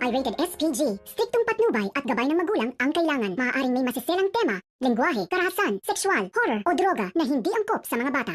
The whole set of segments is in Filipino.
rated SPG. Striktong patnubay at gabay ng magulang ang kailangan. Maaaring may masiselang tema, lengguwahe, karahasan, sexual, horror o droga na hindi angkop sa mga bata.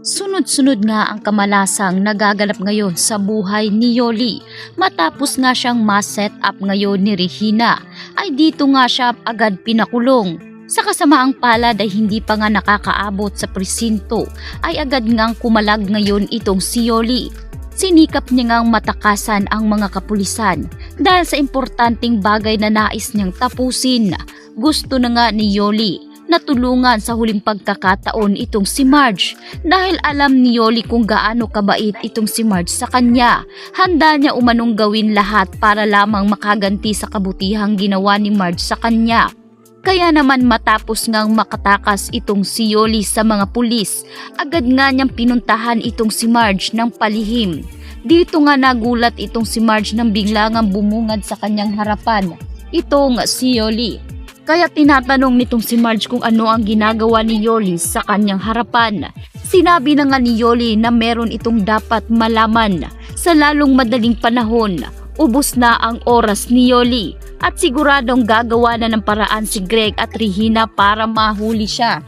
Sunod-sunod nga ang kamalasang nagaganap ngayon sa buhay ni Yoli. Matapos nga siyang ma-set up ngayon ni Regina, ay dito nga siya agad pinakulong. Sa kasamaang palad ay hindi pa nga nakakaabot sa presinto, ay agad ngang kumalag ngayon itong si Yoli. Sinikap niya ngang matakasan ang mga kapulisan dahil sa importanteng bagay na nais niyang tapusin. Gusto na nga ni Yoli na tulungan sa huling pagkakataon itong si Marge dahil alam ni Yoli kung gaano kabait itong si Marge sa kanya. Handa niya umanong gawin lahat para lamang makaganti sa kabutihang ginawa ni Marge sa kanya. Kaya naman matapos ngang makatakas itong si Yoli sa mga pulis, agad nga niyang pinuntahan itong si Marge ng palihim. Dito nga nagulat itong si Marge nang bigla ngang bumungad sa kanyang harapan itong si Yoli. Kaya tinatanong nitong si Marge kung ano ang ginagawa ni Yoli sa kanyang harapan. Sinabi na nga ni Yoli na meron itong dapat malaman sa lalong madaling panahon. Ubos na ang oras ni Yoli at siguradong gagawa na ng paraan si Greg at Regina para mahuli siya.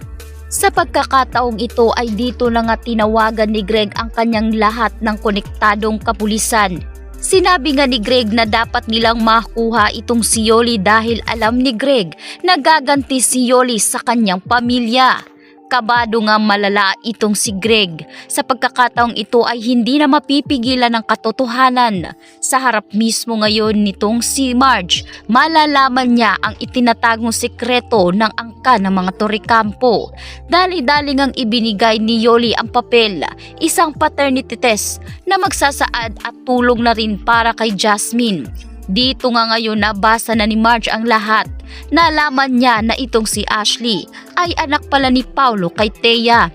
Sa pagkakataong ito ay dito na nga tinawagan ni Greg ang kanyang lahat ng konektadong kapulisan. Sinabi nga ni Greg na dapat nilang makuha itong si Yoli dahil alam ni Greg na gaganti si Yoli sa kanyang pamilya. Kabado nga malala itong si Greg. Sa pagkakataong ito ay hindi na mapipigilan ng katotohanan. Sa harap mismo ngayon nitong si Marge, malalaman niya ang itinatagong sekreto ng angka ng mga Torrecampo. Dali-dali ngang ibinigay ni Yoli ang papel, isang paternity test na magsasaad at tulong na rin para kay Jasmine. Dito nga ngayon nabasa na ni Marge ang lahat. Nalaman niya na itong si Ashley ay anak pala ni Paulo kay Thea.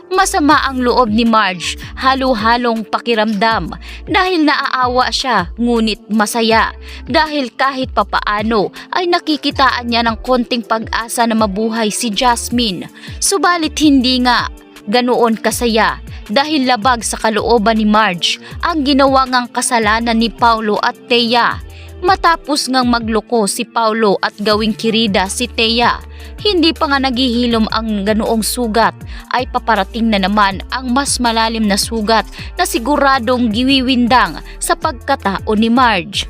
Masama ang loob ni Marge, halo-halong pakiramdam dahil naaawa siya ngunit masaya dahil kahit papaano ay nakikitaan niya ng konting pag-asa na mabuhay si Jasmine. Subalit hindi nga ganoon kasaya dahil labag sa kalooban ni Marge ang ginawa ngang kasalanan ni Paulo at Thea. Matapos ngang magloko si Paulo at gawing kirida si Thea, hindi pa nga naghihilom ang ganoong sugat ay paparating na naman ang mas malalim na sugat na siguradong giwiwindang sa pagkatao ni Marge.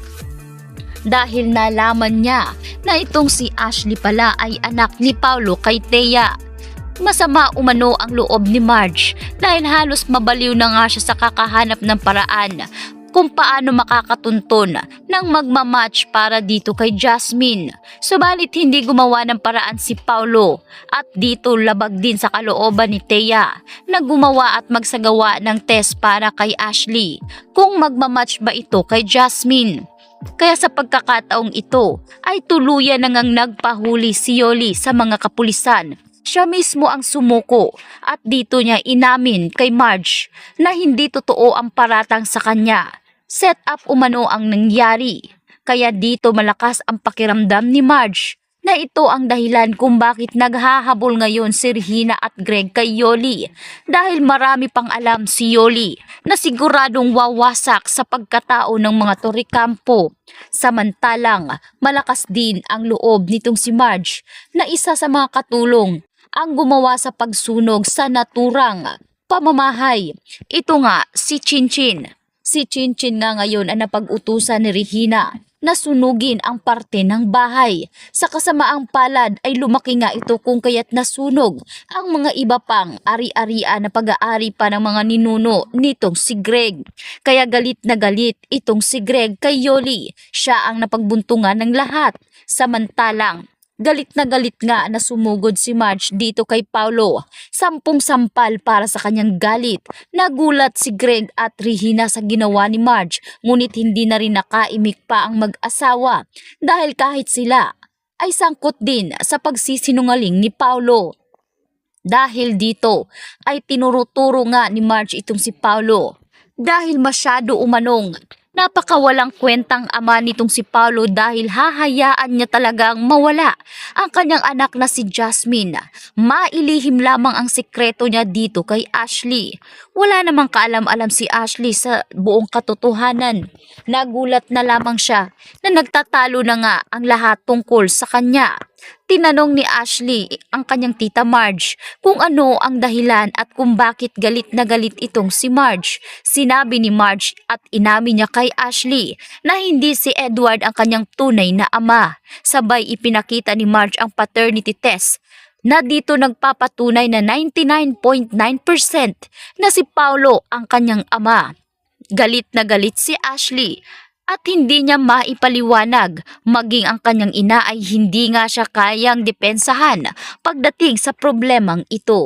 Dahil nalaman niya na itong si Ashley pala ay anak ni Paulo kay Thea. Masama umano ang loob ni Marge dahil halos mabaliw na nga siya sa kakahanap ng paraan kung paano makakatunton ng magmamatch para dito kay Jasmine. Subalit hindi gumawa ng paraan si Paulo at dito labag din sa kalooban ni Thea na gumawa at magsagawa ng test para kay Ashley kung magmamatch ba ito kay Jasmine. Kaya sa pagkakataong ito ay tuluyan na ngang nagpahuli si Yoli sa mga kapulisan. Siya mismo ang sumuko at dito niya inamin kay Marge na hindi totoo ang paratang sa kanya. Set up umano ang nangyari. Kaya dito malakas ang pakiramdam ni Marge na ito ang dahilan kung bakit naghahabol ngayon si Regina at Greg kay Yoli. Dahil marami pang alam si Yoli na siguradong wawasak sa pagkatao ng mga Torrecampo. Samantalang malakas din ang loob nitong si Marge na isa sa mga katulong ang gumawa sa pagsunog sa naturang pamamahay. Ito nga si Chinchin. Si Chinchin nga ngayon ang napag-utusan ni Regina na sunugin ang parte ng bahay. Sa kasamaang palad ay lumaki nga ito kung kaya't nasunog ang mga iba pang ari-arian na pag-aari pa ng mga ninuno nitong si Greg. Kaya galit na galit itong si Greg kay Yoli. Siya ang napagbuntungan ng lahat. Samantalang galit nga na sumugod si Marge dito kay Paulo. 10 sampal para sa kanyang galit. Nagulat si Greg at Regina sa ginawa ni Marge, ngunit hindi na rin nakaimik pa ang mag-asawa dahil kahit sila ay sangkot din sa pagsisinungaling ni Paulo. Dahil dito ay tinuruturo nga ni Marge itong si Paulo dahil masyado umanong Napakawalang kwentang ama nitong si Paulo dahil hahayaan niya talagang mawala ang kanyang anak na si Jasmine. Mailihim lamang ang sikreto niya dito kay Ashley. Wala namang kaalam-alam si Ashley sa buong katotohanan. Nagulat na lamang siya na nagtatalo na nga ang lahat tungkol sa kanya. Tinanong ni Ashley ang kanyang tita Marge kung ano ang dahilan at kung bakit galit na galit itong si Marge. Sinabi ni Marge at inamin niya kay Ashley na hindi si Edward ang kanyang tunay na ama. Sabay ipinakita ni Marge ang paternity test na dito nagpapatunay na 99.9% na si Paulo ang kanyang ama. Galit na galit si Ashley at hindi niya maipaliwanag, maging ang kanyang ina ay hindi nga siya kayang depensahan pagdating sa problemang ito.